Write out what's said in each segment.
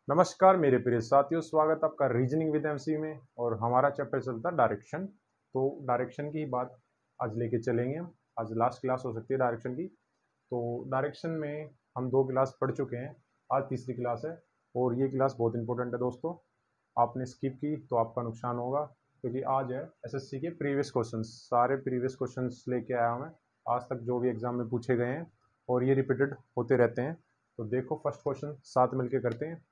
नमस्कार मेरे प्रिय साथियों, स्वागत आपका रीजनिंग विद एमसी में। और हमारा चैप्टर चलता है डायरेक्शन। तो डायरेक्शन की बात आज लेके चलेंगे हम। आज लास्ट क्लास हो सकती है डायरेक्शन की। तो डायरेक्शन में हम 2 क्लास पढ़ चुके हैं, आज तीसरी क्लास है। और ये क्लास बहुत इंपॉर्टेंट है दोस्तों। आपने स्किप की तो आपका नुकसान होगा, क्योंकि आज है एसएससी के प्रीवियस क्वेश्चन। सारे प्रीवियस क्वेश्चन लेके आया हूँ मैं, आज तक जो भी एग्जाम में पूछे गए हैं, और ये रिपीटेड होते रहते हैं। तो देखो, फर्स्ट क्वेश्चन साथ मिलके करते हैं।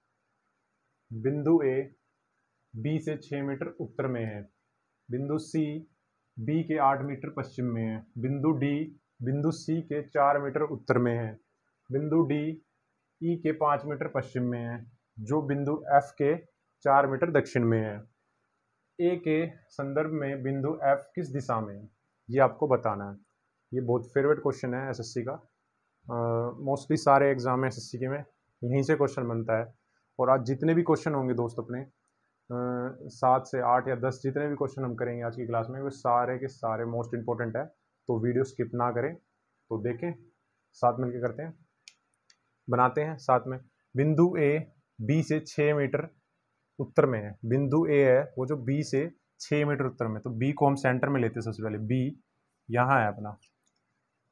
बिंदु ए बी से 6 मीटर उत्तर में है। बिंदु सी बी के 8 मीटर पश्चिम में है। बिंदु डी बिंदु सी के 4 मीटर उत्तर में है। बिंदु डी ई के 5 मीटर पश्चिम में है, जो बिंदु एफ के 4 मीटर दक्षिण में है। ए के संदर्भ में बिंदु एफ किस दिशा में है, ये आपको बताना है। ये बहुत फेवरेट क्वेश्चन है एसएससी का। मोस्टली सारे एग्जाम में एसएससी के में यहीं से क्वेश्चन बनता है। और आज जितने भी क्वेश्चन होंगे दोस्त अपने 7 से 8 या 10 जितने भी क्वेश्चन हम करेंगे आज की क्लास में, वो सारे के सारे मोस्ट इंपॉर्टेंट है। तो वीडियो स्किप ना करें, तो देखें, साथ मिलकर करते हैं, बनाते हैं साथ में। बिंदु ए बी से 6 मीटर उत्तर में है। बिंदु ए है वो जो बी से 6 मीटर उत्तर में, तो बी को हम सेंटर में लेते हैं। सबसे पहले बी यहाँ है अपना।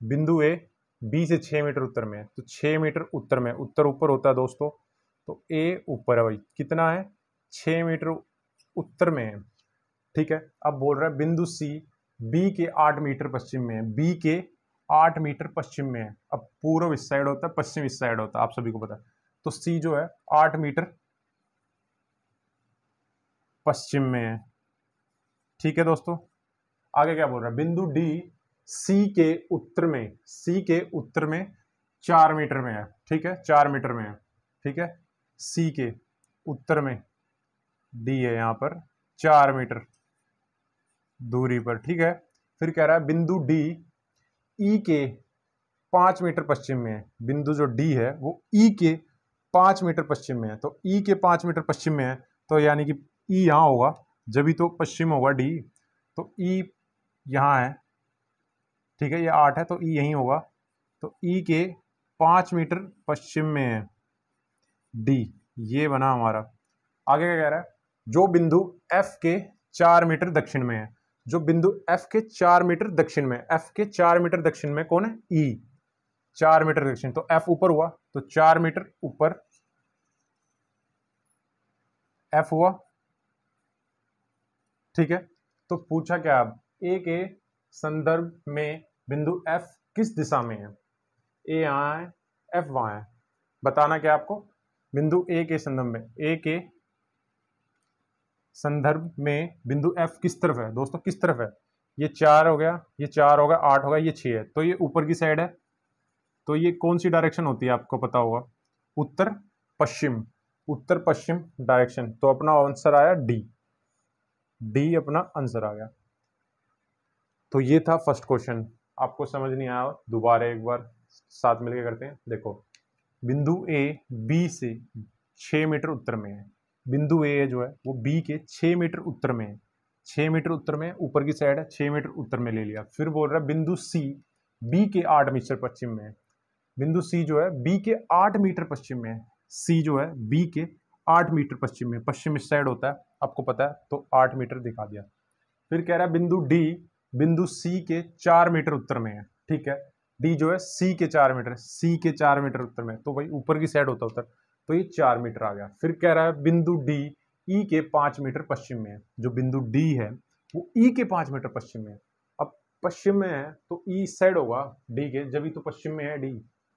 बिंदु ए बी से 6 मीटर उत्तर में है, तो 6 मीटर उत्तर में, उत्तर ऊपर होता है दोस्तों, तो ए ऊपर है भाई। कितना है? 6 मीटर उत्तर में है। ठीक है। अब बोल रहा है बिंदु सी बी के 8 मीटर पश्चिम में है। बी के 8 मीटर पश्चिम में है। अब पूर्व इस साइड होता है, पश्चिम इस साइड होता है, आप सभी को पता है। तो सी जो है 8 मीटर पश्चिम में है। ठीक है दोस्तों। आगे क्या बोल रहा है? बिंदु डी सी के उत्तर में, सी के उत्तर में 4 मीटर में है। ठीक है, 4 मीटर में है। ठीक है, सी के उत्तर में डी है यहाँ पर 4 मीटर दूरी पर। ठीक है। फिर कह रहा है बिंदु डी ई के 5 मीटर पश्चिम में है। बिंदु जो डी है वो ई के 5 मीटर पश्चिम में है। तो ई के 5 मीटर पश्चिम में है, तो यानी कि ई यहाँ होगा, जब भी तो पश्चिम होगा डी। तो ई यहाँ है। ठीक है, ये 8 है, तो ई यहीं होगा। तो ई के 5 मीटर पश्चिम में है डी। ये बना हमारा। आगे क्या कह रहा है? जो बिंदु एफ के 4 मीटर दक्षिण में है। जो बिंदु एफ के 4 मीटर दक्षिण में, एफ के 4 मीटर दक्षिण में कौन है? ई। 4 मीटर दक्षिण, तो एफ ऊपर हुआ, तो 4 मीटर ऊपर एफ हुआ। ठीक है। तो पूछा क्या अब? ए के संदर्भ में बिंदु एफ किस दिशा में है? ए यहाँ है, एफ वहां है। बताना क्या आपको? बिंदु ए के संदर्भ में, ए के संदर्भ में बिंदु एफ किस तरफ है दोस्तों? किस तरफ है? ये 4 हो गया, ये 4 होगा, 8 होगा, ये 6 है, तो ये ऊपर की साइड है। तो ये कौन सी डायरेक्शन होती है आपको पता होगा? उत्तर पश्चिम। उत्तर पश्चिम डायरेक्शन। तो अपना आंसर आया डी। डी अपना आंसर आ गया। तो ये था फर्स्ट क्वेश्चन। आपको समझ नहीं आया, दोबारा एक बार साथ मिलकर करते हैं। देखो, बिंदु ए बी से 6 मीटर उत्तर में है। बिंदु ए जो है वो बी के 6 मीटर उत्तर में है। 6 मीटर उत्तर में, ऊपर की साइड है, 6 मीटर उत्तर में ले लिया। फिर बोल रहा है बिंदु सी बी के 8 मीटर पश्चिम में है। बिंदु सी जो है बी के 8 मीटर पश्चिम में है। सी जो है बी के 8 मीटर पश्चिम में, पश्चिम इस साइड होता है, आपको पता है, तो 8 मीटर दिखा दिया। फिर कह रहा है बिंदु डी बिंदु सी के 4 मीटर उत्तर में है। ठीक है, डी जो है सी के 4 मीटर, सी के 4 मीटर उत्तर में, तो भाई ऊपर की साइड होता उत्तर, तो ये 4 मीटर आ गया। फिर कह रहा है बिंदु डी ई के 5 मीटर पश्चिम में है। जो बिंदु डी है वो ई के 5 मीटर पश्चिम में है। अब पश्चिम में है तो ई इस साइड होगा डी के, जब भी तो पश्चिम में है डी,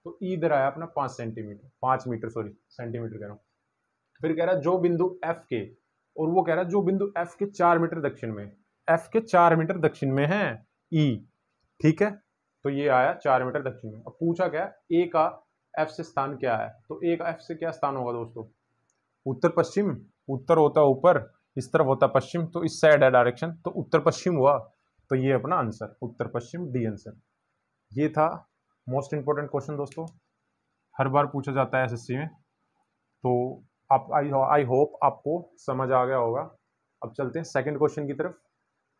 तो ई इधर आया अपना 5 सेंटीमीटर, 5 मीटर, सॉरी सेंटीमीटर कह रहा हूँ। फिर कह रहा है जो बिंदु एफ के, और वो कह रहा है जो बिंदु एफ के 4 मीटर दक्षिण में, एफ के 4 मीटर दक्षिण में है ई। ठीक है, तो ये आया 4 मीटर दक्षिण में। अब पूछा क्या? ए का एफ से स्थान क्या है? तो ए का एफ से क्या स्थान होगा दोस्तों? उत्तर पश्चिम। उत्तर होता ऊपर, इस तरफ होता पश्चिम, तो इस साइड है डायरेक्शन, तो उत्तर पश्चिम हुआ। तो ये अपना आंसर, उत्तर पश्चिम, डी आंसर। ये था मोस्ट इंपोर्टेंट क्वेश्चन दोस्तों, हर बार पूछा जाता है एसएससी में। तो आप आई होप आपको समझ आ गया होगा। अब चलते हैं सेकंड क्वेश्चन की तरफ।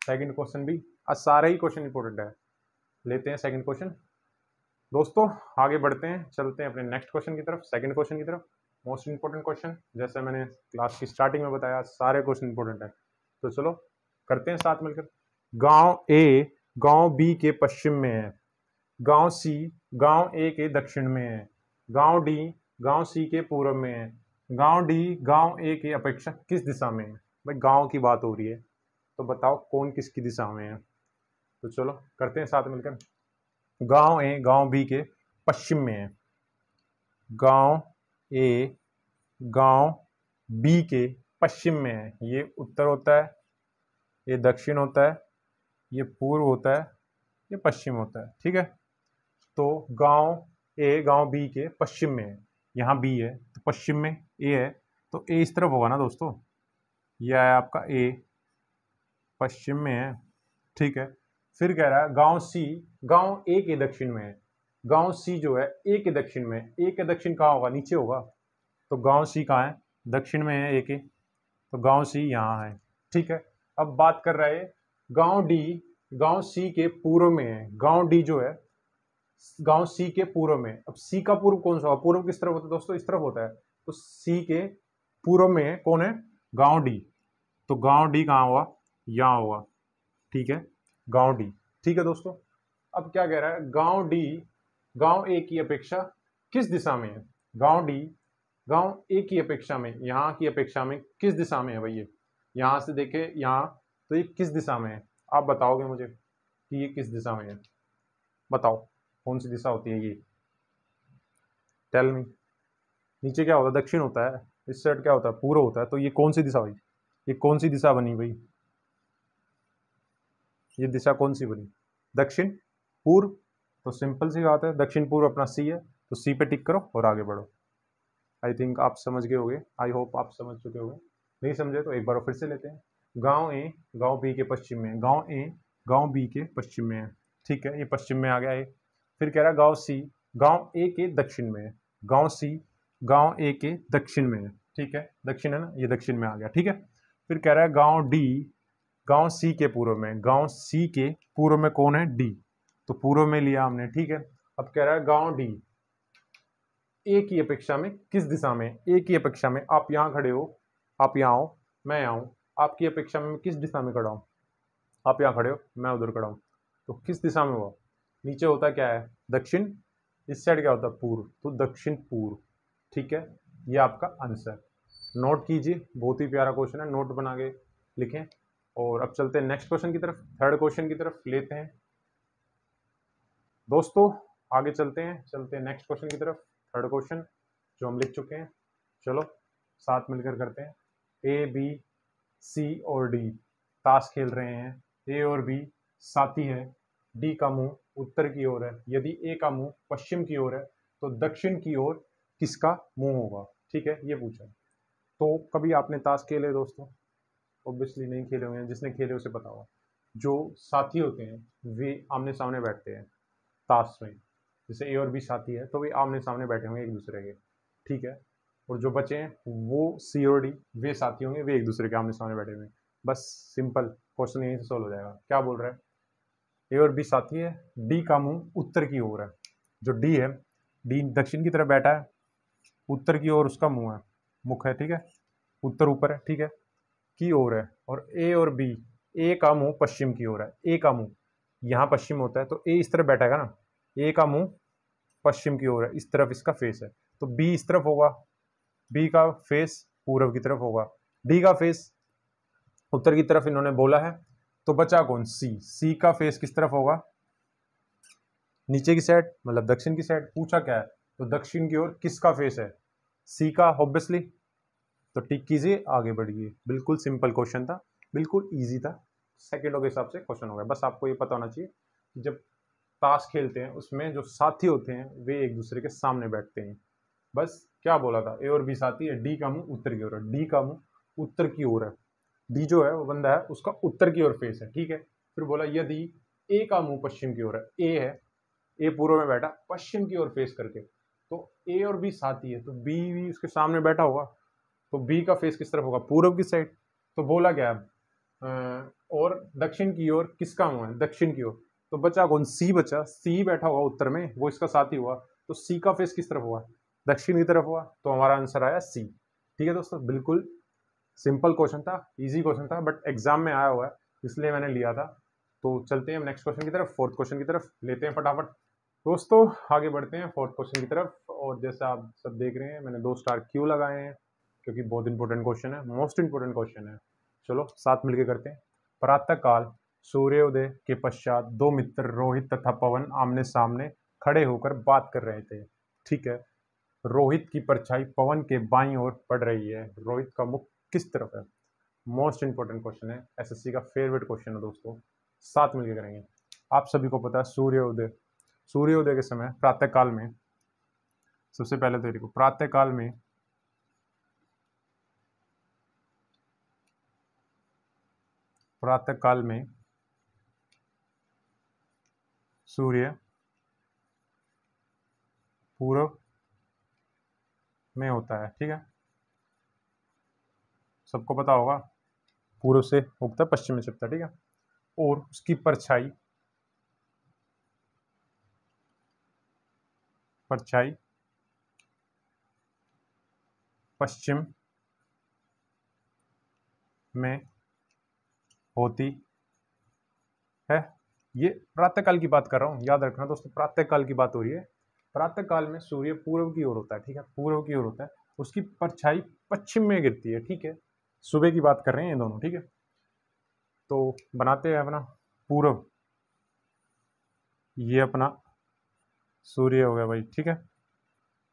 सेकंड क्वेश्चन भी, आज सारे ही क्वेश्चन इंपॉर्टेंट है। लेते हैं सेकंड क्वेश्चन दोस्तों, आगे बढ़ते हैं, चलते हैं अपने नेक्स्ट क्वेश्चन की तरफ, सेकंड क्वेश्चन की तरफ। मोस्ट इंपॉर्टेंट क्वेश्चन, जैसे मैंने क्लास की स्टार्टिंग में बताया सारे क्वेश्चन इंपॉर्टेंट है। तो चलो करते हैं साथ मिलकर। गांव ए गांव बी के पश्चिम में है, गांव सी गांव ए के दक्षिण में है, गांव डी गांव सी के पूर्व में है, गांव डी गांव ए के अपेक्षा किस दिशा में है। भाई गांव की बात हो रही है, तो बताओ कौन किसकी दिशा में है। तो चलो करते हैं साथ मिलकर। गांव ए गांव बी के पश्चिम में है, गांव ए गांव बी के पश्चिम में है। ये उत्तर होता है, ये दक्षिण होता है, ये पूर्व होता है, ये पश्चिम होता है। ठीक है, तो गांव ए गांव बी के पश्चिम में है, यहाँ बी है तो पश्चिम में ए है, तो ए इस तरफ होगा ना दोस्तों। ये है आपका ए, पश्चिम में है। ठीक है, फिर कह रहा है गांव सी गांव ए के दक्षिण में है। गांव सी जो है ए के दक्षिण में, ए के दक्षिण कहाँ होगा, नीचे होगा। तो गांव सी कहाँ है, दक्षिण में है ए के, तो गांव सी यहाँ है। ठीक है, अब बात कर रहे हैं गांव डी गांव सी के पूर्व में है। गांव डी जो है गांव सी के पूर्व में। अब सी का पूर्व कौन सा होगा, पूर्व किस तरफ होता है दोस्तों, इस तरफ होता है। तो सी के पूर्व में कौन है, गांव डी। तो गांव डी कहाँ हुआ, यहाँ हुआ। ठीक है, गांव डी। ठीक है दोस्तों, अब क्या कह रहा है, गांव डी गांव ए की अपेक्षा किस दिशा में है। गांव डी गांव ए की अपेक्षा में, यहाँ की अपेक्षा में किस दिशा में है भाई। ये यहाँ से देखे यहाँ, तो ये किस दिशा में है, आप बताओगे मुझे कि ये किस दिशा में है। बताओ कौन सी दिशा होती है ये, टेल मी। नीचे क्या होता है, दक्षिण होता है, इस साइड क्या होता है, पूर्व होता है। तो ये कौन सी दिशा हुई, ये कौन सी दिशा बनी भाई, ये दिशा कौन सी बनी, दक्षिण पूर्व। तो सिंपल सी बात है, दक्षिण पूर्व अपना सी है, तो सी पे टिक करो और आगे बढ़ो। आई थिंक आप समझ गए होंगे, आई होप आप समझ चुके होंगे। नहीं समझे तो एक बार फिर से लेते हैं। गांव ए गांव बी के पश्चिम में, गांव ए गांव बी के पश्चिम में है। ठीक है, ये पश्चिम में आ गया है। फिर कह रहा है गांव सी गांव ए के दक्षिण में है, गांव सी गांव ए के दक्षिण में है। ठीक है, दक्षिण है ना, ये दक्षिण में आ गया। ठीक है, फिर कह रहा है गांव डी गांव सी के पूर्व में। गांव सी के पूर्व में कौन है, डी, तो पूर्व में लिया हमने। ठीक है, अब कह रहा है गांव डी ए की अपेक्षा में किस दिशा में, ए की अपेक्षा में। आप यहाँ खड़े हो, आप यहाँ हो, मैं यहाँ हूँ, आपकी अपेक्षा में किस दिशा में खड़ा हूँ। आप यहाँ खड़े हो, मैं उधर खड़ा हूँ, तो किस दिशा में हुआ। नीचे होता क्या है, दक्षिण, इस साइड क्या होता है, पूर्व, तो दक्षिण पूर्व। ठीक है, ये आपका आंसर। नोट कीजिए, बहुत ही प्यारा क्वेश्चन है, नोट बना के लिखें। और अब चलते हैं नेक्स्ट क्वेश्चन की तरफ, थर्ड क्वेश्चन की तरफ लेते हैं दोस्तों। आगे चलते हैं नेक्स्ट क्वेश्चन की तरफ। थर्ड क्वेश्चन जो हम लिख चुके हैं, चलो साथ मिलकर करते हैं। ए बी सी और डी ताश खेल रहे हैं। ए और बी साथी है, डी का मुंह उत्तर की ओर है। यदि ए का मुंह पश्चिम की ओर है तो दक्षिण की ओर किसका मुंह होगा। ठीक है, ये पूछा। तो कभी आपने ताश खेले दोस्तों, ऑब्वियसली नहीं खेले होंगे, जिसने खेले उसे पता होगा। जो साथी होते हैं वे आमने सामने बैठते हैं ताश में, जैसे ए और बी साथी है तो वे आमने सामने बैठे होंगे एक दूसरे के। ठीक है, और जो बचे हैं वो सी और डी वे साथी होंगे, वे एक दूसरे के आमने सामने बैठे हुए हैं। बस सिंपल क्वेश्चन यहीं से सॉल्व हो जाएगा। क्या बोल रहा है, ए और बी साथी है, डी का मुंह उत्तर की ओर है। जो डी है, डी दक्षिण की तरफ बैठा है, उत्तर की ओर उसका मुंह है, मुख है। ठीक है, उत्तर ऊपर है, ठीक है, की ओर है। और ए और बी, ए का मुंह पश्चिम की ओर है, ए का मुंह यहाँ पश्चिम होता है, तो ए इस तरफ बैठेगा ना, ए का मुंह पश्चिम की ओर है, इस तरफ इसका फेस है, तो बी इस तरफ होगा, बी का फेस पूर्व की तरफ होगा, डी का फेस उत्तर की तरफ इन्होंने बोला है। तो बचा कौन, सी, सी का फेस किस तरफ होगा, नीचे की साइड, मतलब दक्षिण की साइड। पूछा क्या है, तो दक्षिण की ओर किसका फेस है, सी का ऑब्वियसली। तो टिक कीजिए, आगे बढ़िए। बिल्कुल सिंपल क्वेश्चन था, बिल्कुल इजी था, सेकंडों के हिसाब से क्वेश्चन हो गया। बस आपको ये पता होना चाहिए कि जब ताश खेलते हैं उसमें जो साथी होते हैं वे एक दूसरे के सामने बैठते हैं। बस क्या बोला था, ए और बी साथी है, डी का मुंह उत्तर की ओर है, डी का मुंह उत्तर की ओर है, डी जो है वो बंदा है उसका उत्तर की ओर फेस है। ठीक है, फिर बोला यदि ए का मुंह पश्चिम की ओर है, ए है, ए पूर्व में बैठा पश्चिम की ओर फेस करके, तो ए और बी साथी है, तो बी भी उसके सामने बैठा होगा, तो बी का फेस किस तरफ होगा, पूर्व की साइड। तो बोला क्या और दक्षिण की ओर किसका मुंह है, दक्षिण की ओर। तो बचा कौन, सी बचा, सी बैठा हुआ उत्तर में, वो इसका साथी हुआ, तो सी का फेस किस तरफ हुआ, दक्षिण की तरफ हुआ, तो हमारा आंसर आया सी। ठीक है दोस्तों, बिल्कुल सिंपल क्वेश्चन था, इजी क्वेश्चन था, बट एग्जाम में आया हुआ है इसलिए मैंने लिया था। तो चलते हैं नेक्स्ट क्वेश्चन की तरफ, फोर्थ क्वेश्चन की तरफ लेते हैं फटाफट। दोस्तों आगे बढ़ते हैं फोर्थ क्वेश्चन की तरफ, और जैसा आप सब देख रहे हैं मैंने 2 स्टार क्यों लगाए हैं, क्योंकि बहुत इंपॉर्टेंट क्वेश्चन है, मोस्ट इंपॉर्टेंट क्वेश्चन है। चलो साथ मिलकर करते हैं। प्रातः काल सूर्योदय के पश्चात 2 मित्र रोहित तथा पवन आमने सामने खड़े होकर बात कर रहे थे। ठीक है, रोहित की परछाई पवन के बाईं ओर पड़ रही है, रोहित का मुख किस तरफ है? मोस्ट इंपॉर्टेंट क्वेश्चन है, एसएससी का फेवरेट क्वेश्चन है दोस्तों, साथ मिलकर करेंगे। आप सभी को पता है सूर्योदय के समय प्रातः काल में, सबसे पहले तो देखो प्रातः काल में सूर्य पूर्व में होता है। ठीक है, सबको पता होगा पूर्व से उगता है पश्चिम में छिपता है। ठीक है, और उसकी परछाई पश्चिम में होती है। ये प्रातः काल की बात कर रहा हूँ, याद रखना दोस्तों, प्रातः काल की बात हो रही है। प्रातः काल में सूर्य पूर्व की ओर होता है। ठीक है, पूर्व की ओर होता है, उसकी परछाई पश्चिम में गिरती है। ठीक है, सुबह की बात कर रहे हैं ये दोनों। ठीक है, तो बनाते हैं अपना पूर्व, ये अपना सूर्य हो गया भाई। ठीक है,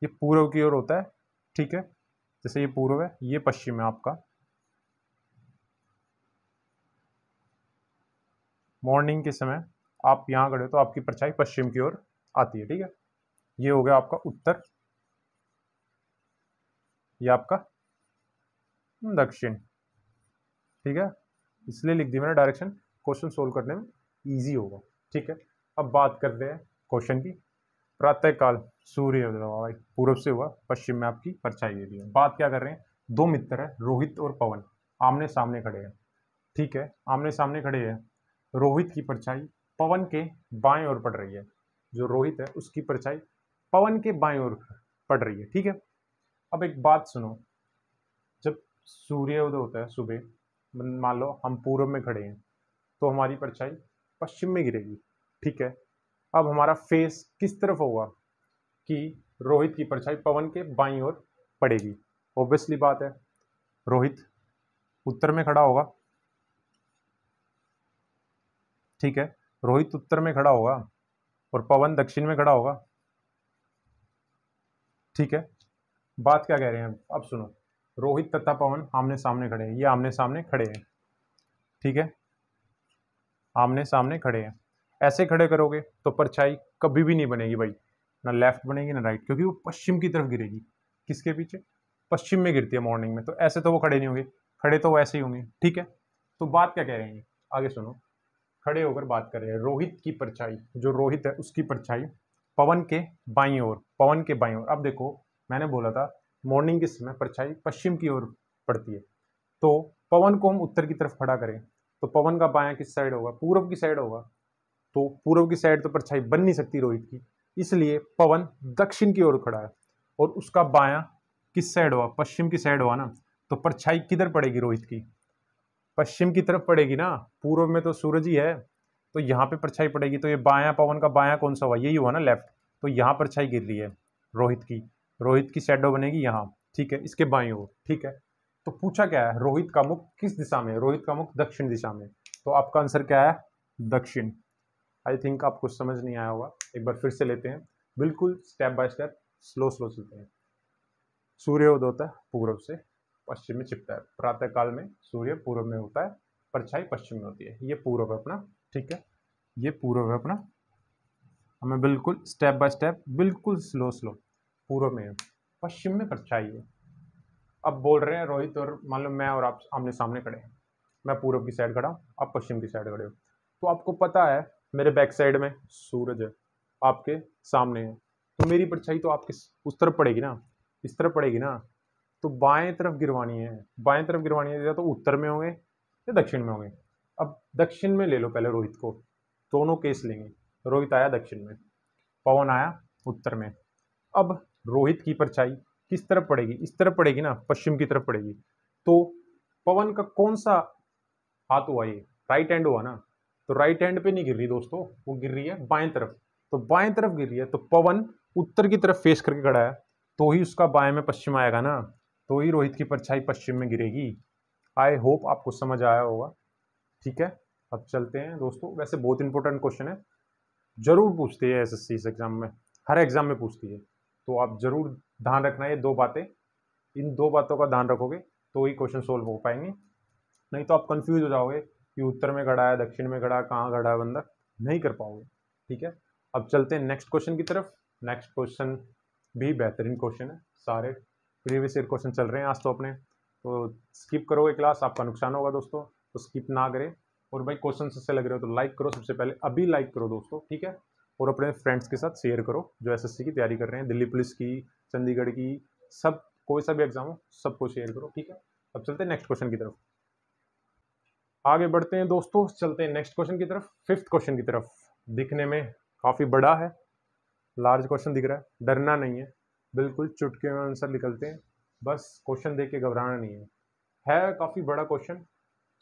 ये पूर्व की ओर होता है। ठीक है, जैसे ये पूर्व है, ये पश्चिम है आपका। मॉर्निंग के समय आप यहाँ खड़े हो तो आपकी परछाई पश्चिम की ओर आती है। ठीक है, ये हो गया आपका उत्तर, ये आपका दक्षिण। ठीक है, इसलिए लिख दी मैंने डायरेक्शन, क्वेश्चन सोल्व करने में इजी होगा। ठीक है, अब बात करते हैं क्वेश्चन की। प्रातः काल सूर्य भाई पूर्व से हुआ, पश्चिम में आपकी परछाई गिरी है। बात क्या कर रहे हैं, 2 मित्र है रोहित और पवन, आमने सामने खड़े हैं। ठीक है, आमने सामने खड़े हैं, रोहित की परछाई पवन के बाएं ओर पड़ रही है। जो रोहित है उसकी परछाई पवन के बाएं ओर पड़ रही है। ठीक है, अब एक बात सुनो, जब सूर्योदय होता है सुबह, मान लो हम पूर्व में खड़े हैं, तो हमारी परछाई पश्चिम में गिरेगी। ठीक है, अब हमारा फेस किस तरफ होगा कि रोहित की परछाई पवन के बाईं ओर पड़ेगी? ऑब्वियसली बात है, रोहित उत्तर में खड़ा होगा। ठीक है, रोहित उत्तर में खड़ा होगा और पवन दक्षिण में खड़ा होगा। ठीक है, बात क्या कह रहे हैं अब सुनो, रोहित तथा पवन आमने सामने खड़े हैं, ये आमने सामने खड़े हैं। ठीक है, आमने सामने खड़े हैं, ऐसे खड़े करोगे तो परछाई कभी भी नहीं बनेगी भाई, ना लेफ्ट बनेगी ना राइट, क्योंकि वो पश्चिम की तरफ गिरेगी। किसके पीछे? पश्चिम में गिरती है मॉर्निंग में, तो ऐसे तो वो खड़े नहीं होंगे, खड़े तो वैसे ही होंगे। ठीक है, तो बात क्या कह रहे हैं आगे सुनो, खड़े होकर बात कर रहे हैं, रोहित की परछाई, जो रोहित है उसकी परछाई पवन के बाईं ओर, पवन के बाईं ओर। अब देखो मैंने बोला था मॉर्निंग के समय परछाई पश्चिम की ओर पड़ती है, तो पवन को हम उत्तर की तरफ खड़ा करें तो पवन का बायां किस साइड होगा? पूर्व की साइड होगा। तो पूर्व की साइड तो परछाई बन नहीं सकती रोहित की, इसलिए पवन दक्षिण की ओर खड़ा है और उसका बायां किस साइड हुआ? पश्चिम की साइड हुआ ना, तो परछाई किधर पड़ेगी रोहित की? पश्चिम की तरफ पड़ेगी ना, पूर्व में तो सूरज ही है, तो यहाँ पे परछाई पड़ेगी। तो ये बायां, पवन का बायां कौन सा हुआ? यही हुआ ना, लेफ्ट। तो यहाँ परछाई गिर रही है रोहित की शैडो बनेगी यहाँ। ठीक है, इसके बाईं ओर। ठीक है, तो पूछा क्या है, रोहित का मुख किस दिशा में? रोहित का मुख दक्षिण दिशा में, तो आपका आंसर क्या है? दक्षिण। आई थिंक आपको समझ नहीं आया होगा, एक बार फिर से लेते हैं, बिल्कुल step by step, slow slow चलते हैं। सूर्योदय होता है पूर्व से, पश्चिम में छिपता है। प्रातः काल में सूर्य पूर्व में होता है, परछाई पश्चिम में होती है। ये पूर्व है अपना। ठीक है, ये पूर्व है अपना, हमें बिल्कुल स्टेप बाय स्टेप, बिल्कुल स्लो स्लो, पूर्व में है, पश्चिम में परछाई है। अब बोल रहे हैं रोहित और मान लो मैं और आप आमने सामने खड़े हैं, मैं पूर्व की साइड खड़ा हूँ, आप पश्चिम की साइड खड़े हो, तो आपको पता है मेरे बैक साइड में सूरज है, आपके सामने है, तो मेरी परछाई तो आपके उस तरफ पड़ेगी ना, इस तरफ पड़ेगी ना, तो बाएं तरफ गिरवानी है, बाएं तरफ गिरवानी है, या तो उत्तर में होंगे या दक्षिण में होंगे। अब दक्षिण में ले लो पहले रोहित को, दोनों केस लेंगे। रोहित आया दक्षिण में, पवन आया उत्तर में। अब रोहित की परछाई किस तरफ पड़ेगी, इस तरफ पड़ेगी ना, पश्चिम की तरफ पड़ेगी। तो पवन का कौन सा हाथ हुआ, ये राइट हैंड हुआ ना, तो राइट हैंड पे नहीं गिर रही दोस्तों, वो गिर रही है बाएं तरफ। तो बाएं तरफ गिर रही है, तो पवन उत्तर की तरफ फेस करके खड़ा है, तो ही उसका बाएं में पश्चिम आएगा ना, तो ही रोहित की परछाई पश्चिम में गिरेगी। आई होप आपको समझ आया होगा। ठीक है, अब चलते हैं दोस्तों। वैसे बहुत इंपॉर्टेंट क्वेश्चन है, जरूर पूछती है एसएससी इस एग्जाम में, हर एग्जाम में पूछती है, तो आप जरूर ध्यान रखना ये दो बातें, इन दो बातों का ध्यान रखोगे तो ही क्वेश्चन सोल्व हो पाएंगे, नहीं तो आप कंफ्यूज हो जाओगे कि उत्तर में खड़ा है, दक्षिण में खड़ा है, कहाँ खड़ा है बंदा, नहीं कर पाओगे। ठीक है, अब चलते हैं नेक्स्ट क्वेश्चन की तरफ। नेक्स्ट क्वेश्चन भी बेहतरीन क्वेश्चन है, सारे प्रीवियस ईयर क्वेश्चन चल रहे हैं आज तो अपने, तो स्किप करोगे क्लास आपका नुकसान होगा दोस्तों, तो स्किप ना करें। और भाई क्वेश्चन अच्छे लग रहे हो तो लाइक करो, सबसे पहले अभी लाइक करो दोस्तों। ठीक है, और अपने फ्रेंड्स के साथ शेयर करो जो एसएससी की तैयारी कर रहे हैं, दिल्ली पुलिस की, चंडीगढ़ की, सब कोई सा भी एग्जाम हो सबको शेयर करो। ठीक है, अब चलते हैं नेक्स्ट क्वेश्चन की तरफ, आगे बढ़ते हैं दोस्तों, चलते हैं नेक्स्ट क्वेश्चन की तरफ, फिफ्थ क्वेश्चन की तरफ। दिखने में काफ़ी बड़ा है, लार्ज क्वेश्चन दिख रहा है, डरना नहीं है, बिल्कुल चुटकी में आंसर निकलते हैं, बस क्वेश्चन देख के घबराना नहीं है काफ़ी बड़ा क्वेश्चन,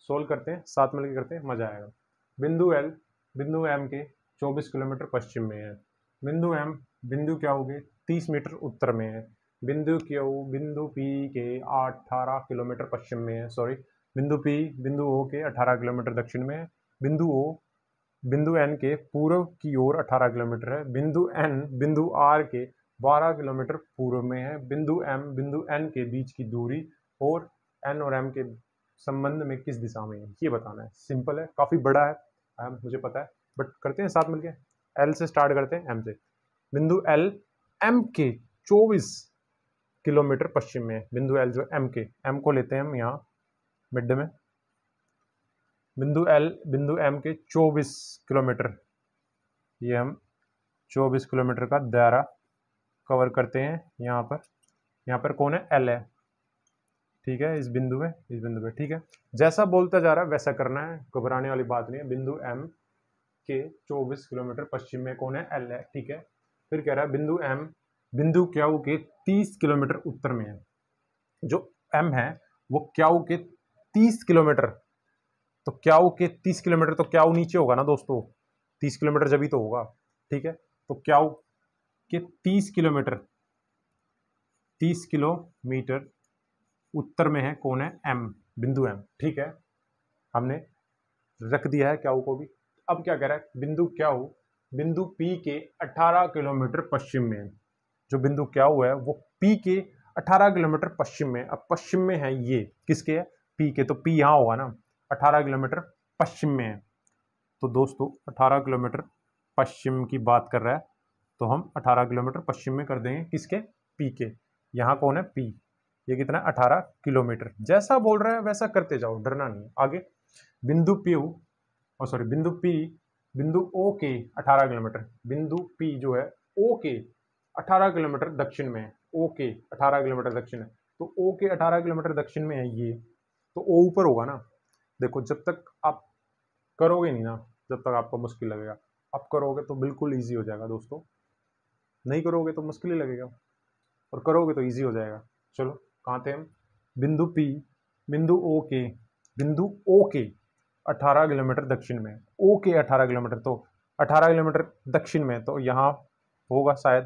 सोल्व करते हैं, साथ मिलकर करते हैं, मजा आएगा। बिंदु एल बिंदु एम के 24 किलोमीटर पश्चिम में है। बिंदु एम बिंदु क्या हो गए 30 मीटर उत्तर में है। बिंदु क्यू बिंदु पी के 18 किलोमीटर पश्चिम में है, सॉरी, बिंदु पी बिंदु ओ के 18 किलोमीटर दक्षिण में है। बिंदु ओ बिंदु एन के पूर्व की ओर 18 किलोमीटर है। बिंदु एन बिंदु आर के 12 किलोमीटर पूर्व में है। बिंदु एम बिंदु एन के बीच की दूरी और एन और एम के संबंध में किस दिशा में है, ये बताना है। सिंपल है, काफ़ी बड़ा है, मुझे पता है, बट करते हैं साथ मिलके। एल से स्टार्ट करते हैं, एम से। बिंदु एल एम के 24 किलोमीटर पश्चिम में है। बिंदु एल जो एम के, एम को लेते हैं हम यहाँ मिड में। बिंदु एल बिंदु एम के 24 किलोमीटर, ये हम 24 किलोमीटर का दायरा कवर करते हैं। यहाँ पर कौन है, एल है। ठीक है, इस बिंदु पे ठीक है, जैसा बोलता जा रहा है वैसा करना है, घबराने वाली बात नहीं है। बिंदु एम के 24 किलोमीटर पश्चिम में कौन है, एल है। ठीक है, फिर कह रहा है बिंदु एम बिंदु क्यू के 30 किलोमीटर उत्तर में है। जो एम है वो क्यू के 30 किलोमीटर, तो क्यू के 30 किलोमीटर, तो क्यू नीचे होगा ना दोस्तों, 30 किलोमीटर जब ही तो होगा। ठीक है, तो क्यू के 30 किलोमीटर उत्तर में है कौन है, एम, बिंदु एम। ठीक है, हमने रख दिया है क्यू को भी। अब क्या कह रहा है, बिंदु क्यू बिंदु पी के 18 किलोमीटर पश्चिम में है। जो बिंदु क्यू है वो पी के 18 किलोमीटर पश्चिम में, अब पश्चिम में है ये किसके है, पी के, तो पी यहाँ होगा ना, 18 किलोमीटर पश्चिम में है। तो दोस्तों 18 किलोमीटर पश्चिम की बात कर रहा है, तो हम 18 किलोमीटर पश्चिम में कर देंगे किसके, पी के। यहाँ कौन है, पी, ये कितना 18 किलोमीटर, जैसा बोल रहा है वैसा करते जाओ, डरना नहीं। आगे बिंदु पी और सॉरी बिंदु पी बिंदु ओ के 18 किलोमीटर, बिंदु पी जो है ओ के 18 किलोमीटर दक्षिण में है। ओ के 18 किलोमीटर दक्षिण है, तो ओ के 18 किलोमीटर दक्षिण में है ये, तो ओ ऊपर होगा ना। देखो जब तक आप करोगे नहीं ना, जब तक आपको मुश्किल लगेगा, आप करोगे तो बिल्कुल ईजी हो जाएगा दोस्तों, नहीं करोगे तो मुश्किल ही लगेगा, और करोगे तो ईजी हो जाएगा। चलो कहाँ थे हम, बिंदु पी बिंदु ओ के 18 किलोमीटर दक्षिण में, ओ के 18 किलोमीटर, तो 18 किलोमीटर दक्षिण में, तो यहाँ होगा शायद,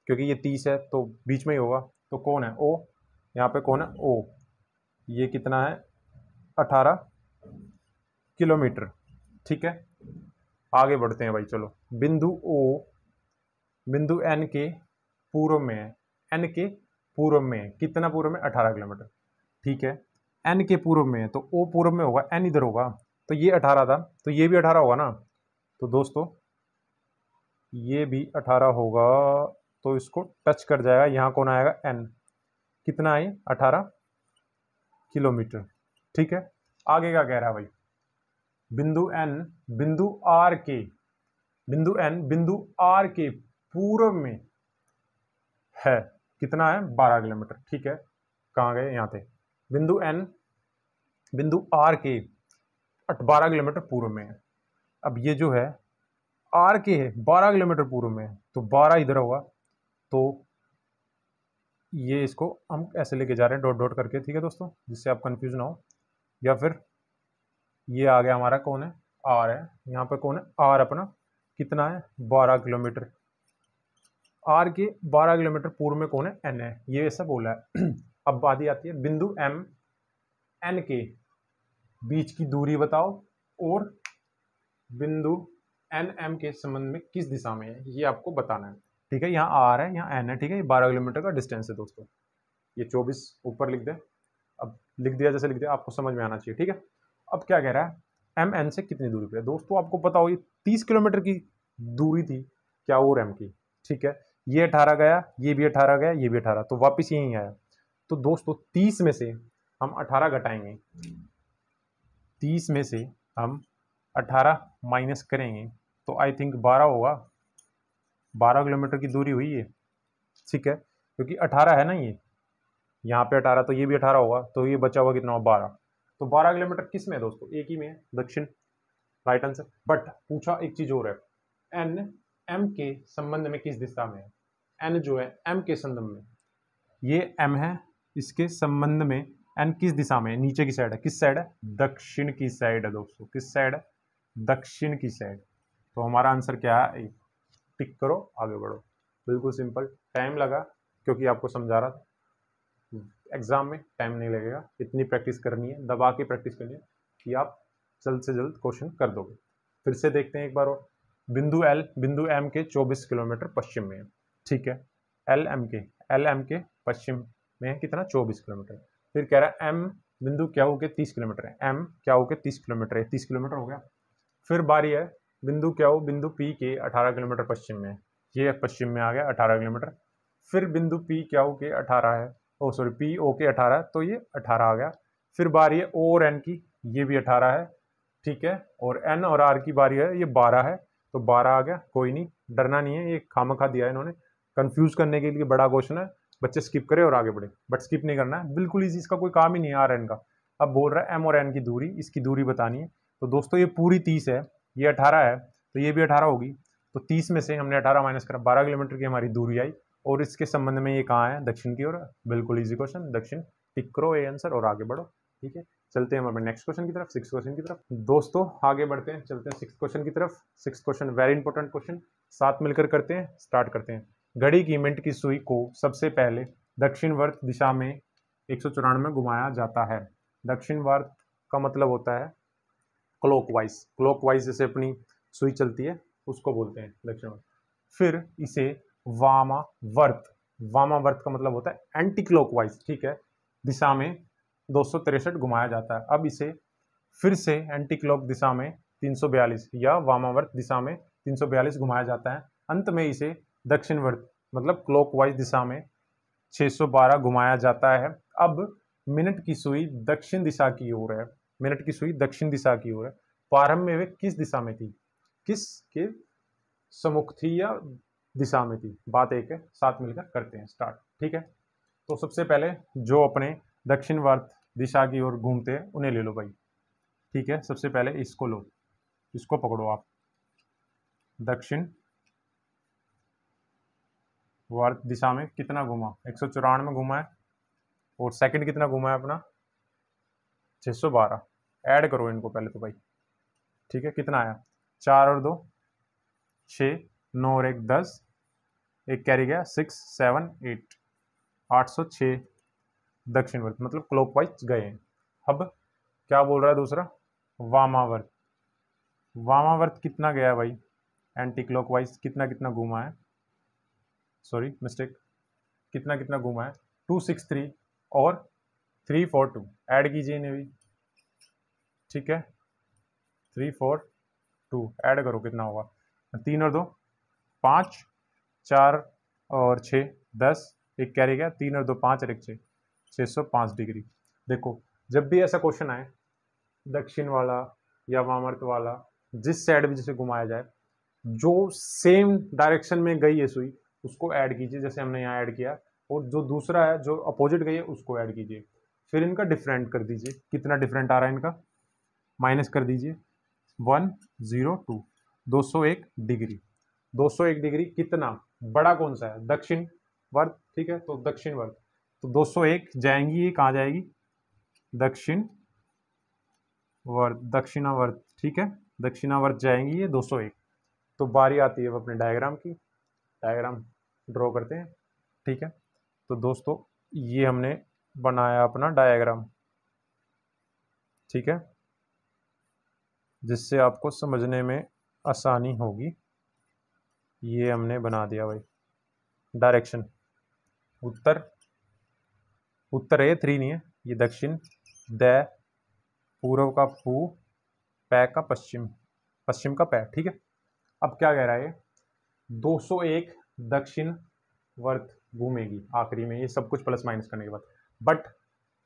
क्योंकि ये 30 है तो बीच में ही होगा, तो कौन है, ओ, यहाँ पे कौन है, ओ, ये कितना है 18 किलोमीटर। ठीक है, आगे बढ़ते हैं भाई, चलो। बिंदु ओ बिंदु एन के पूर्व में है, एन के पूर्व में कितना, पूर्व में 18 किलोमीटर। ठीक है, एन के पूर्व में है, तो ओ पूर्व में होगा, एन इधर होगा, तो ये 18 था, तो ये भी 18 होगा ना, तो दोस्तों ये भी 18 होगा, तो इसको टच कर जाएगा। यहाँ कौन आएगा, एन, कितना है 18 किलोमीटर। ठीक है, आगे क्या कह रहा है भाई, बिंदु एन बिंदु आर के बिंदु एन बिंदु आर के पूर्व में है, कितना है 12 किलोमीटर। ठीक है, कहाँ गए, यहाँ थे। बिंदु एन बिंदु आर के 12 किलोमीटर पूर्व में है। अब ये जो है आर के है 12 किलोमीटर पूर्व में है, तो 12 इधर होगा, तो ये इसको हम ऐसे लेके जा रहे हैं डॉट डॉट करके, ठीक है दोस्तों, जिससे आप कंफ्यूज ना हो। या फिर ये आ गया हमारा, कौन है, आर है, यहाँ पे कौन है, आर अपना कितना है, 12 किलोमीटर। आर के 12 किलोमीटर पूर्व में कौन है, एन है, ये ऐसा बोला है। अब बात ही आती है बिंदु एम एन के बीच की दूरी बताओ और बिंदु एन एम के संबंध में किस दिशा में है, ये आपको बताना है। ठीक है, यहाँ आर है, यहाँ एन है, ठीक है, ये 12 किलोमीटर का डिस्टेंस है दोस्तों। ये 24 ऊपर लिख दे, अब लिख दिया जैसे लिख दिया, आपको समझ में आना चाहिए। ठीक है, अब क्या कह रहा है, एम एन से कितनी दूरी पे है दोस्तों, आपको पता हो ये 30 किलोमीटर की दूरी थी क्या और एम की। ठीक है, ये 18 गया, ये भी 18 गया, ये भी 18, तो वापिस यही आया। तो दोस्तों 30 में से हम 18 घटाएंगे, 30 में से हम 18 माइनस करेंगे तो आई थिंक 12 होगा, 12 किलोमीटर की दूरी हुई है। ठीक है, क्योंकि 18 है ना, ये यहाँ पे 18, तो ये भी 18 होगा, तो ये बचा हुआ कितना होगा, 12। तो 12 किलोमीटर किस में है दोस्तों, एक ही में है, दक्षिण, राइट आंसर। बट पूछा एक चीज और है, एन एम के संबंध में किस दिशा में है। एन जो है एम के संबंध में, ये एम है, इसके संबंध में एन किस दिशा में है, नीचे की साइड है, किस साइड है, दक्षिण की साइड है दोस्तों, किस साइड है, दक्षिण की साइड। तो हमारा आंसर क्या है, टिक करो, आगे बढ़ो। बिल्कुल सिंपल, टाइम लगा क्योंकि आपको समझा रहा था, एग्जाम में टाइम नहीं लगेगा, इतनी प्रैक्टिस करनी है, दबा के प्रैक्टिस करनी है कि आप जल्द से जल्द क्वेश्चन कर दोगे। फिर से देखते हैं एक बार और, बिंदु एल बिंदु एम के 24 किलोमीटर पश्चिम में है। ठीक है, एल एम के पश्चिम में है कितना, 24 किलोमीटर। फिर कह रहा है एम बिंदु क्या हो के 30 किलोमीटर है, एम क्या हो के 30 किलोमीटर है, 30 किलोमीटर हो गया। फिर बारी है बिंदु क्या हो, बिंदु पी के 18 किलोमीटर पश्चिम में है, ये पश्चिम में आ गया 18 किलोमीटर। फिर बिंदु पी क्या हो के 18 है, ओ सॉरी पी ओ के 18, तो ये 18 आ गया। फिर बारी है ओ और एन की, ये भी 18 है। ठीक है, और एन और आर की बारी है, ये 12 है, तो 12 आ गया। कोई नहीं, डरना नहीं है, ये खामखा दिया है इन्होंने कंफ्यूज करने के लिए, बड़ा क्वेश्चन है, बच्चे स्किप करें और आगे बढ़े, बट स्किप नहीं करना है, बिल्कुल इजी, इसका कोई काम ही नहीं है आर एन का। अब बोल रहा है एम और एन की दूरी, इसकी दूरी बतानी है। तो दोस्तों ये पूरी 30 है, ये 18 है, तो ये भी 18 होगी। तो 30 में से हमने 18 माइनस करा, 12 किलोमीटर की हमारी दूरी आई, और इसके संबंध में ये कहाँ है, दक्षिण की ओर। बिल्कुल इजी क्वेश्चन, दक्षिण, टिक करो ए आंसर और आगे बढ़ो। ठीक है, चलते हैं हमारे नेक्स्ट क्वेश्चन की तरफ, 6 क्वेश्चन की तरफ। दोस्तों आगे बढ़ते हैं, चलते हैं 6 क्वेश्चन की तरफ। 6 क्वेश्चन वेरी इंपॉर्टेंट क्वेश्चन, साथ मिलकर करते हैं, स्टार्ट करते हैं। घड़ी की मिनट की सुई को सबसे पहले दक्षिणवर्त दिशा में 194 घुमाया जाता है। दक्षिणवर्त का मतलब होता है क्लॉकवाइज, क्लॉकवाइज जैसे अपनी सुई चलती है उसको बोलते हैं दक्षिणवर्त। फिर इसे वामावर्त, वामावर्त का मतलब होता है एंटी क्लॉकवाइज, ठीक है, दिशा में 263 घुमाया जाता है। अब इसे फिर से एंटी क्लॉक दिशा में 342 या वामावर्त दिशा में 342 घुमाया जाता है। अंत में इसे दक्षिणवर्त मतलब क्लॉकवाइज दिशा में 612 घुमाया जाता है। अब मिनट की सुई दक्षिण दिशा की ओर है, मिनट की सुई दक्षिण दिशा की ओर है। प्रारंभ में वे किस दिशा में थी, किस के सम्मुख थी या दिशा में थी, बात एक है, साथ मिलकर करते हैं स्टार्ट। ठीक है, तो सबसे पहले जो अपने दक्षिणवर्त दिशा की ओर घूमते हैं उन्हें ले लो भाई। ठीक है, सबसे पहले इसको लो, इसको पकड़ो आप, दक्षिण वर्त दिशा में कितना घुमा, 194 घुमा है, और सेकंड कितना घुमा है अपना 612। ऐड करो इनको पहले तो भाई। ठीक है, कितना आया, 4 और 2 6, 9 और 1 10, एक कैरी गया 6 7 8, 806 दक्षिणवर्त मतलब क्लॉकवाइज गए हैं। अब क्या बोल रहा है दूसरा, वामावर्त, वामावर्त कितना गया भाई, एंटी क्लॉकवाइज कितना कितना घूमा है, सॉरी मिस्टेक, कितना कितना घूमा है 263 और 342, ऐड कीजिए इन्हें भी। ठीक है, 342 ऐड करो कितना होगा, 3 और 2 5, 4 और 6 10, एक कैरी गया 3 और 2 5 और 1 6, 605 डिग्री। देखो जब भी ऐसा क्वेश्चन आए दक्षिण वाला या वामावर्त वाला, जिस साइड भी जिसे घुमाया जाए, जो सेम डायरेक्शन में गई है सुई उसको ऐड कीजिए, जैसे हमने यहाँ ऐड किया, और जो दूसरा है जो अपोजिट गई है उसको ऐड कीजिए। फिर इनका डिफरेंट कर दीजिए, कितना डिफरेंट आ रहा है इनका, माइनस कर दीजिए 102, 201 डिग्री। 201 डिग्री कितना बड़ा कौन सा है, दक्षिण वर्त। ठीक है, तो दक्षिण वर्त तो 201 जाएंगी, ये कहाँ जाएगी, दक्षिण वर्त, दक्षिणावर्त, ठीक है, दक्षिणावर्त जाएंगी ये 201। तो बारी आती है अब अपने डायग्राम की, डायग्राम ड्रॉ करते हैं, ठीक है। तो दोस्तों ये हमने बनाया अपना डायग्राम, ठीक है, जिससे आपको समझने में आसानी होगी। ये हमने बना दिया भाई डायरेक्शन, उत्तर, उत्तर है 3 नहीं है, ये दक्षिण, द, पूर्व का पू, पै का पश्चिम, पश्चिम का पै, ठीक है। अब क्या कह रहा है, 201 दक्षिण वर्त घूमेगी आखिरी में, ये सब कुछ प्लस माइनस करने के बाद। बट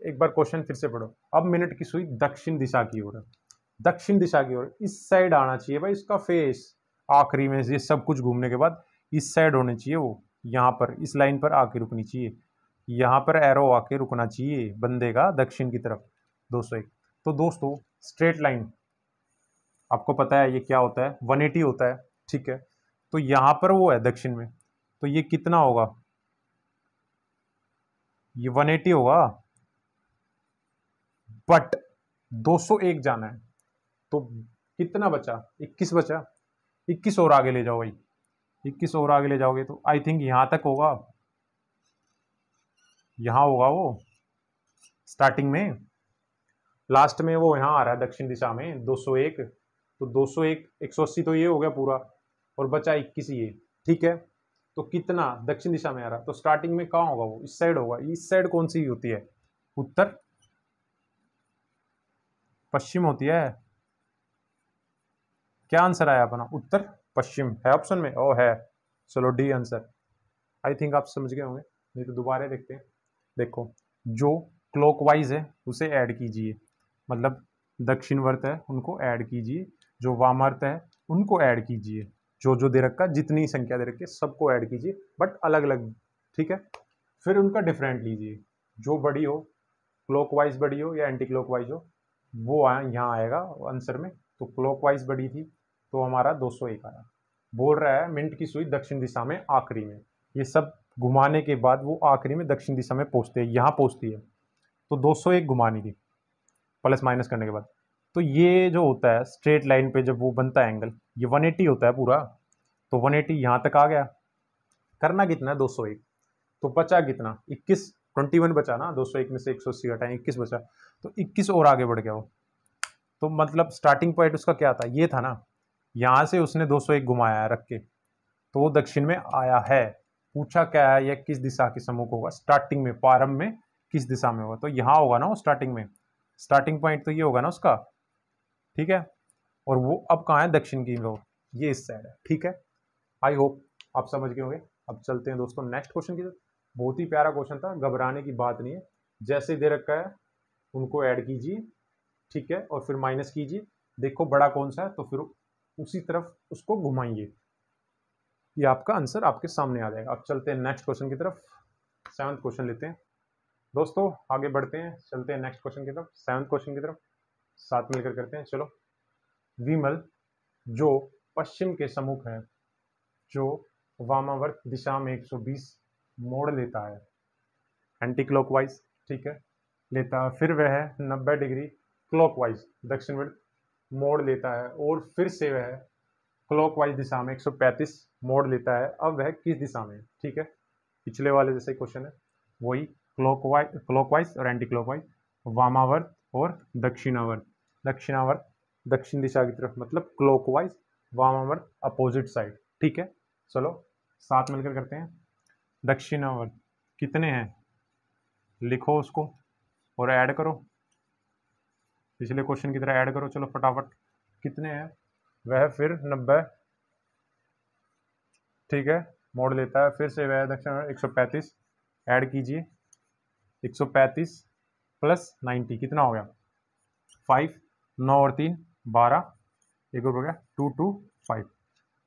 एक बार क्वेश्चन फिर से पढ़ो, अब मिनट की सुई दक्षिण दिशा की ओर है, दक्षिण दिशा की ओर, इस साइड आना चाहिए भाई इसका फेस, आखिरी में ये सब कुछ घूमने के बाद इस साइड होने चाहिए वो, यहाँ पर इस लाइन पर आके रुकनी चाहिए, यहाँ पर एरो आके रुकना चाहिए बंदे का दक्षिण की तरफ 201। तो दोस्तों स्ट्रेट लाइन आपको पता है ये क्या होता है, 180 होता है, ठीक है। तो यहाँ पर वो है दक्षिण में, तो ये कितना होगा, ये 180 होगा, बट 201 जाना है, तो कितना बचा, 21 बचा, 21 और आगे ले जाओ भाई, 21 और आगे ले जाओगे तो आई थिंक यहां तक होगा, यहां होगा वो स्टार्टिंग में, लास्ट में वो यहां आ रहा है दक्षिण दिशा में 201, तो 201 180 तो ये हो गया पूरा, और बचा 21 ये, ठीक है। तो कितना दक्षिण दिशा में आ रहा है, तो स्टार्टिंग में कहाँ होगा वो, इस साइड होगा, इस साइड कौन सी होती है, उत्तर पश्चिम होती है, क्या आंसर आया अपना, उत्तर पश्चिम है ऑप्शन में, ओ है, चलो डी आंसर। आई थिंक आप समझ गए होंगे, नहीं तो दोबारा देखते हैं। देखो जो क्लॉकवाइज है उसे ऐड कीजिए, मतलब दक्षिणवर्त है उनको ऐड कीजिए, जो वामार्त है उनको ऐड कीजिए, जो दे रखा, जितनी संख्या दे रखी है सबको ऐड कीजिए, बट अलग अलग, ठीक है। फिर उनका डिफरेंट लीजिए, जो बड़ी हो, क्लॉकवाइज बड़ी हो या एंटी क्लॉकवाइज हो, वो यहाँ आएगा आंसर में। तो क्लॉकवाइज बड़ी थी तो हमारा 201 आया। बोल रहा है मिनट की सुई दक्षिण दिशा में आखिरी में, ये सब घुमाने के बाद वो आखिरी में दक्षिण दिशा में पहुंचते हैं, यहाँ पहुंचती है, तो 201 घुमानी थी प्लस माइनस करने के बाद। तो ये जो होता है स्ट्रेट लाइन पे जब वो बनता है एंगल, ये 180 होता है पूरा, तो 180 यहाँ तक आ गया, करना कितना है 201, तो बचा कितना 21, 21 बचा ना, 201 में से 180 घटाएं 21 बचा, तो 21 और आगे बढ़ गया वो। तो मतलब स्टार्टिंग पॉइंट उसका क्या था, ये था ना, यहाँ से उसने 201 घुमाया है रख के, तो वो दक्षिण में आया है। पूछा क्या है, यह किस दिशा के सम्मुख होगा, स्टार्टिंग में, प्रारंभ में किस दिशा में होगा, तो यहाँ होगा ना वो स्टार्टिंग में, स्टार्टिंग पॉइंट तो ये होगा ना उसका, ठीक है। और वो अब कहाँ है, दक्षिण की ओर, ये इस साइड है, ठीक है। आई होप आप समझ गए होंगे। अब चलते हैं दोस्तों नेक्स्ट क्वेश्चन की तरफ। बहुत ही प्यारा क्वेश्चन था, घबराने की बात नहीं है, जैसे दे रखा है उनको ऐड कीजिए, ठीक है, और फिर माइनस कीजिए, देखो बड़ा कौन सा है, तो फिर उसी तरफ उसको घुमाइए, ये आपका आंसर आपके सामने आ जाएगा। अब चलते हैं नेक्स्ट क्वेश्चन की तरफ, 7वां क्वेश्चन लेते हैं दोस्तों, आगे बढ़ते हैं, चलते हैं नेक्स्ट क्वेश्चन की तरफ, 7वां क्वेश्चन की तरफ, साथ मिलकर करते हैं, चलो। विमल जो पश्चिम के सम्मुख है, जो वामावर्त दिशा में 120 मोड़ लेता है, एंटी क्लॉकवाइज, ठीक है, लेता है, फिर वह 90 डिग्री क्लॉकवाइज दक्षिणवर्त मोड़ लेता है, और फिर से वह क्लॉकवाइज दिशा में 135 मोड़ लेता है, अब वह किस दिशा में है, ठीक है। पिछले वाले जैसे क्वेश्चन है, वही क्लॉकवाइज और एंटी क्लॉकवाइज, वामावर्त और दक्षिणावर्त, दक्षिणावर्त दक्षिण दिशा की तरफ, मतलब क्लॉकवाइज, वामावर्त अपोजिट साइड, ठीक है। चलो साथ मिलकर करते हैं। दक्षिणावर्त कितने हैं, लिखो उसको और ऐड करो, पिछले क्वेश्चन की तरह ऐड करो, चलो फटाफट, कितने हैं, वह फिर 90, ठीक है, मोड़ लेता है, फिर से वह दक्षिण 135 ऐड कीजिए, 135 प्लस 90 कितना हो गया 5, 9 और 3 12, एक और हो गया 225,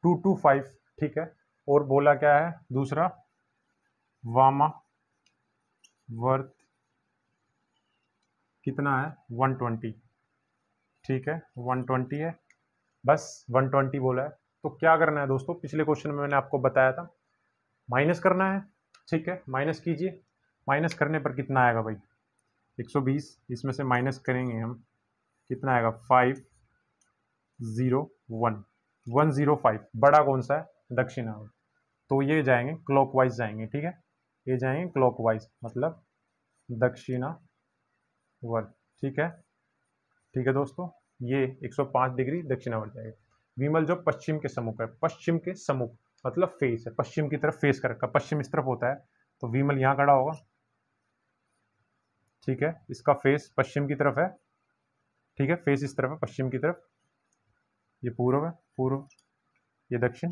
225, ठीक है। और बोला क्या है दूसरा, वामा वर्त कितना है 120, ठीक है, 120 है, बस 120 बोला है। तो क्या करना है दोस्तों, पिछले क्वेश्चन में मैंने आपको बताया था माइनस करना है, ठीक है, माइनस कीजिए, माइनस करने पर कितना आएगा भाई, 120, इसमें से माइनस करेंगे हम, कितना आएगा 501, 105। बड़ा कौन सा है, दक्षिणावर्त। तो ये जाएंगे क्लॉकवाइज जाएंगे, ठीक है, ये जाएंगे क्लॉकवाइज, मतलब दक्षिणावर्त, ठीक है दोस्तों, ये 105 डिग्री दक्षिणावर्त जाएगा। विमल जो पश्चिम के सम्मुख है, पश्चिम के सम्मुख मतलब फेस है, पश्चिम की तरफ फेस कर रखा, पश्चिम इस तरफ होता है, तो विमल यहाँ खड़ा होगा, ठीक है, इसका फेस पश्चिम की तरफ है, ठीक है, फेस इस तरफ है पश्चिम की तरफ, ये पूर्व है, पूर्व, ये दक्षिण,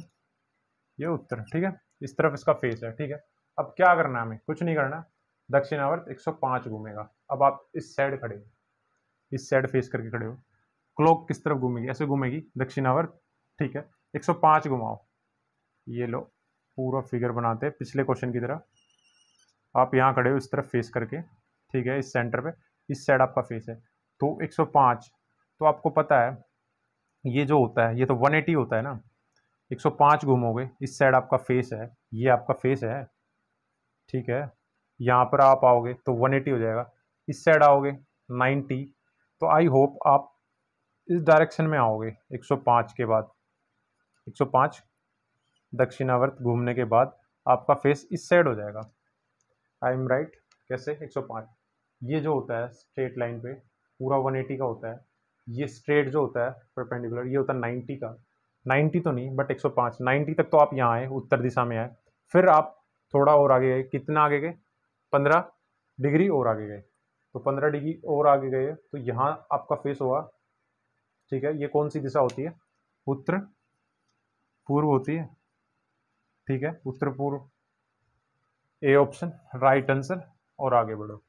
ये उत्तर, ठीक है, इस तरफ इसका फेस है, ठीक है। अब क्या करना है हमें, कुछ नहीं करना, दक्षिणावर्त 105 घूमेगा। अब आप इस साइड खड़े हो, इस साइड फेस करके खड़े हो, क्लॉक किस तरफ घूमेगी, ऐसे घूमेगी दक्षिणावर्त, ठीक है, 105 घुमाओ, ये लो पूरा फिगर बनाते हैं पिछले क्वेश्चन की तरह। आप यहाँ खड़े हो इस तरफ फेस करके, ठीक है, इस सेंटर पे, इस साइड आपका फेस है, तो 105, तो आपको पता है ये जो होता है ये तो 180 होता है ना, 105 घूमोगे, इस साइड आपका फेस है, ये आपका फेस है, ठीक है, यहाँ पर आप आओगे तो 180 हो जाएगा, इस साइड आओगे 90, तो आई होप आप इस डायरेक्शन में आओगे 105 के बाद, 105 दक्षिणावर्त घूमने के बाद आपका फेस इस साइड हो जाएगा। आई एम राइट, कैसे 105, ये जो होता है स्ट्रेट लाइन पे पूरा 180 का होता है, ये स्ट्रेट जो होता है परपेंडिकुलर ये होता है 90 का, 90 तो नहीं बट 105, 90 तक तो आप यहाँ आए, उत्तर दिशा में आए, फिर आप थोड़ा और आगे गए, कितना आगे गए, 15 डिग्री और आगे गए, तो 15 डिग्री और आगे गए तो यहाँ आपका फेस होगा, ठीक है, ये कौन सी दिशा होती है, उत्तर पूर्व होती है, ठीक है, उत्तर पूर्व, ए ऑप्शन राइट आंसर, और आगे बढ़ो,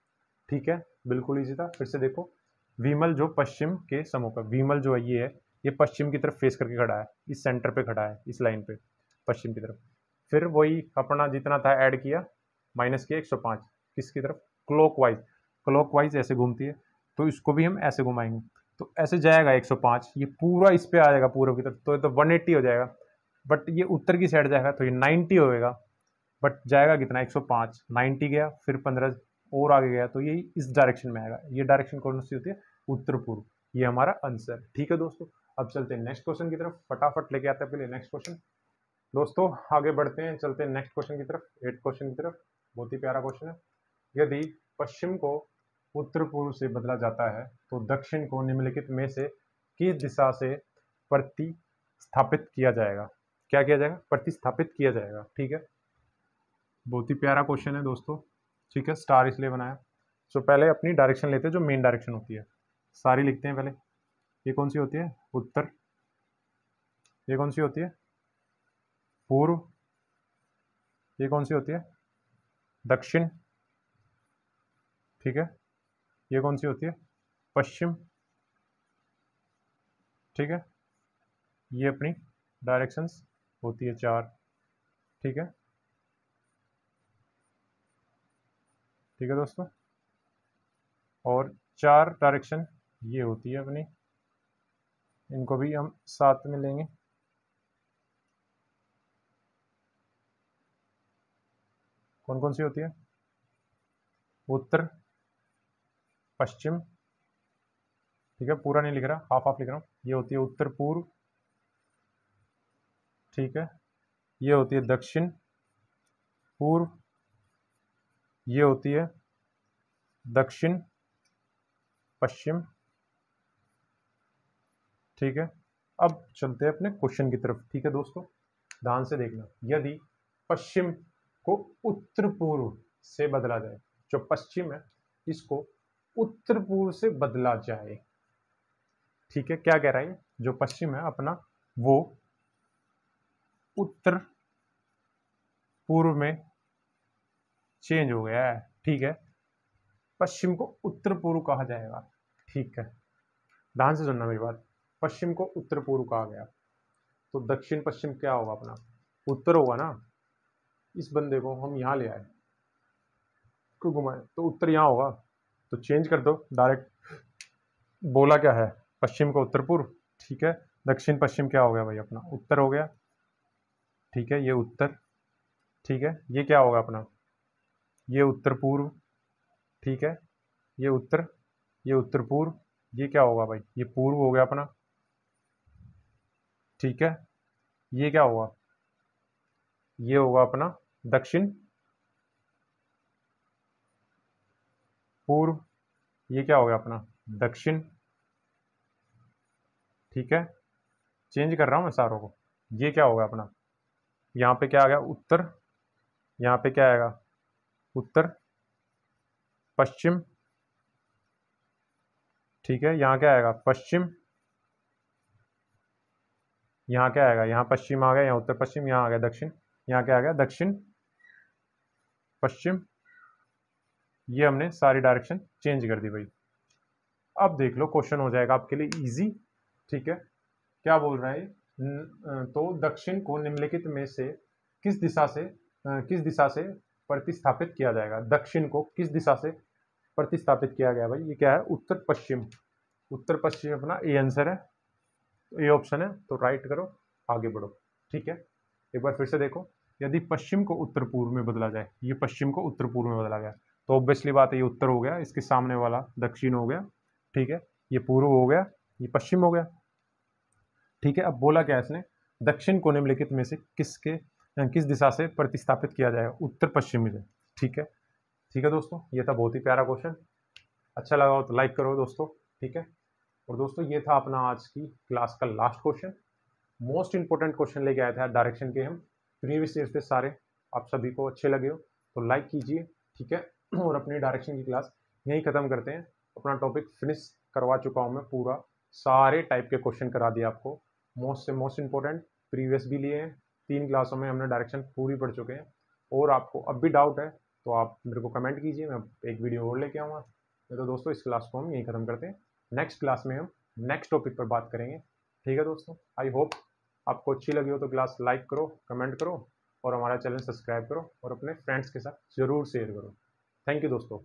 ठीक है, बिल्कुल इजी था। फिर से देखो, विमल जो पश्चिम के सम्मुख है, विमल जो है ये पश्चिम की तरफ फेस करके खड़ा है, इस सेंटर पे खड़ा है, इस लाइन पे पश्चिम की तरफ, फिर वही अपना जितना था ऐड किया, माइनस किया 105, किसकी तरफ, क्लॉकवाइज, क्लॉकवाइज ऐसे घूमती है, तो इसको भी हम ऐसे घुमाएंगे, तो ऐसे जाएगा 105, ये पूरा इस पे आ जाएगा पूर्व की तरफ, तो ये तो 180 हो जाएगा, बट ये उत्तर की साइड जाएगा तो ये 90 होएगा, बट जाएगा कितना 105, 90 गया, फिर 15 और आगे गया, तो ये इस डायरेक्शन में आएगा, ये डायरेक्शन कौन सी होती है, उत्तर पूर्व, ये हमारा आंसर, ठीक है दोस्तों। अब चलते हैं नेक्स्ट क्वेश्चन की तरफ, फटाफट लेके आते हैं पहले नेक्स्ट क्वेश्चन दोस्तों, आगे बढ़ते हैं, चलते हैं नेक्स्ट क्वेश्चन की तरफ, 8th क्वेश्चन की तरफ, बहुत ही प्यारा क्वेश्चन है। यदि पश्चिम को उत्तर पूर्व से बदला जाता है तो दक्षिण को निम्नलिखित में से किस दिशा से प्रतिस्थापित किया जाएगा, क्या किया जाएगा, प्रतिस्थापित किया जाएगा, ठीक है, बहुत ही प्यारा क्वेश्चन है दोस्तों, ठीक है, स्टार इसलिए बनाया। सो पहले अपनी डायरेक्शन लेते हैं, जो मेन डायरेक्शन होती है, सारी लिखते हैं पहले, ये कौन सी होती है, उत्तर, ये कौन सी होती है, पूर्व, ये कौन सी होती है, दक्षिण, ठीक है, ये कौन सी होती है, पश्चिम, ठीक है, ये अपनी डायरेक्शंस होती है 4, ठीक है, ठीक है दोस्तों, और 4 डायरेक्शन ये होती है अपनी, इनको भी हम साथ में लेंगे, कौन कौन सी होती है, उत्तर, पश्चिम, ठीक है, पूरा नहीं लिख रहा, हाफ हाफ लिख रहा हूँ, ये होती है उत्तर पूर्व, ठीक है, ये होती है दक्षिण पूर्व, ये होती है दक्षिण पश्चिम, ठीक है। अब चलते हैं अपने क्वेश्चन की तरफ, ठीक है दोस्तों, ध्यान से देखना, यदि पश्चिम को उत्तर पूर्व से बदला जाए, जो पश्चिम है इसको उत्तर पूर्व से बदला जाए, ठीक है, क्या कह रहा है, जो पश्चिम है अपना वो उत्तर पूर्व में चेंज हो गया है, ठीक है, पश्चिम को उत्तर पूर्व कहा जाएगा, ठीक है, ध्यान से सुनना मेरी बात, पश्चिम को उत्तर पूर्व कहा गया, तो दक्षिण पश्चिम क्या होगा अपना, उत्तर होगा ना, इस बंदे को हम यहाँ ले आए, को घुमाए तो उत्तर यहाँ होगा, तो चेंज कर दो डायरेक्ट, बोला क्या है, पश्चिम को उत्तर पूर्व, ठीक है, दक्षिण पश्चिम क्या हो गया भाई अपना, उत्तर हो गया, ठीक है, ये उत्तर, ठीक है, ये क्या होगा अपना ये उत्तर पूर्व, ठीक है, ये उत्तर, ये उत्तर पूर्व, ये क्या होगा भाई, ये पूर्व हो गया अपना, ठीक है, ये क्या होगा, ये होगा अपना दक्षिण पूर्व, ये क्या हो गया अपना दक्षिण, ठीक है, चेंज कर रहा हूँ मैं सारों को। ये क्या होगा अपना, यहाँ पे क्या आ गया उत्तर, यहाँ पे क्या आएगा उत्तर पश्चिम, ठीक है, यहाँ क्या आएगा पश्चिम, यहाँ क्या आएगा, यहाँ पश्चिम आ गया, यहाँ उत्तर पश्चिम, यहाँ आ गया दक्षिण, यहाँ क्या आ गया दक्षिण पश्चिम। ये हमने सारी डायरेक्शन चेंज कर दी भाई। अब देख लो क्वेश्चन हो जाएगा आपके लिए इजी, ठीक है। क्या बोल रहा है तो दक्षिण को निम्नलिखित में से किस दिशा से प्रतिस्थापित किया जाएगा, दक्षिण को किस दिशा से प्रतिस्थापित किया गया भाई, ये क्या है उत्तर पश्चिम, उत्तर पश्चिम अपना ए आंसर है, तो ए ऑप्शन है, तो राइट करो आगे बढ़ो, ठीक है। एक बार फिर से देखो, यदि पश्चिम को उत्तर पूर्व में बदला जाए, ये पश्चिम को उत्तर पूर्व में बदला गया, तो ऑब्वियसली बात है ये उत्तर हो गया, इसके सामने वाला दक्षिण हो गया, ठीक है, ये पूर्व हो गया, ये पश्चिम हो गया, ठीक है। अब बोला क्या इसने, दक्षिण को निम्नलिखित में से किस दिशा से प्रतिस्थापित किया जाएगा, उत्तर पश्चिम से, ठीक है। ठीक है दोस्तों, ये था बहुत ही प्यारा क्वेश्चन, अच्छा लगा हो तो लाइक करो दोस्तों, ठीक है। और दोस्तों ये था अपना आज की क्लास का last question, most important question लेके आए थे डायरेक्शन के हम, प्रीवियस ईयर से सारे, आप सभी को अच्छे लगे हो तो लाइक कीजिए, ठीक है। और अपनी डायरेक्शन की क्लास यहीं ख़त्म करते हैं, अपना टॉपिक फिनिश करवा चुका हूँ मैं पूरा, सारे टाइप के क्वेश्चन करा दिए आपको, मोस्ट से मोस्ट इंपॉर्टेंट प्रीवियस भी लिए हैं, 3 क्लासों में हमने डायरेक्शन पूरी पढ़ चुके हैं। और आपको अब भी डाउट है तो आप मेरे को कमेंट कीजिए, मैं एक वीडियो और लेके आऊँगा। तो दोस्तों इस क्लास को हम यहीं ख़त्म करते हैं, नेक्स्ट क्लास में हम नेक्स्ट टॉपिक पर बात करेंगे, ठीक है दोस्तों। आई होप आपको अच्छी लगी हो तो क्लास लाइक करो, कमेंट करो और हमारा चैनल सब्सक्राइब करो और अपने फ्रेंड्स के साथ ज़रूर शेयर करो। थैंक यू दोस्तों।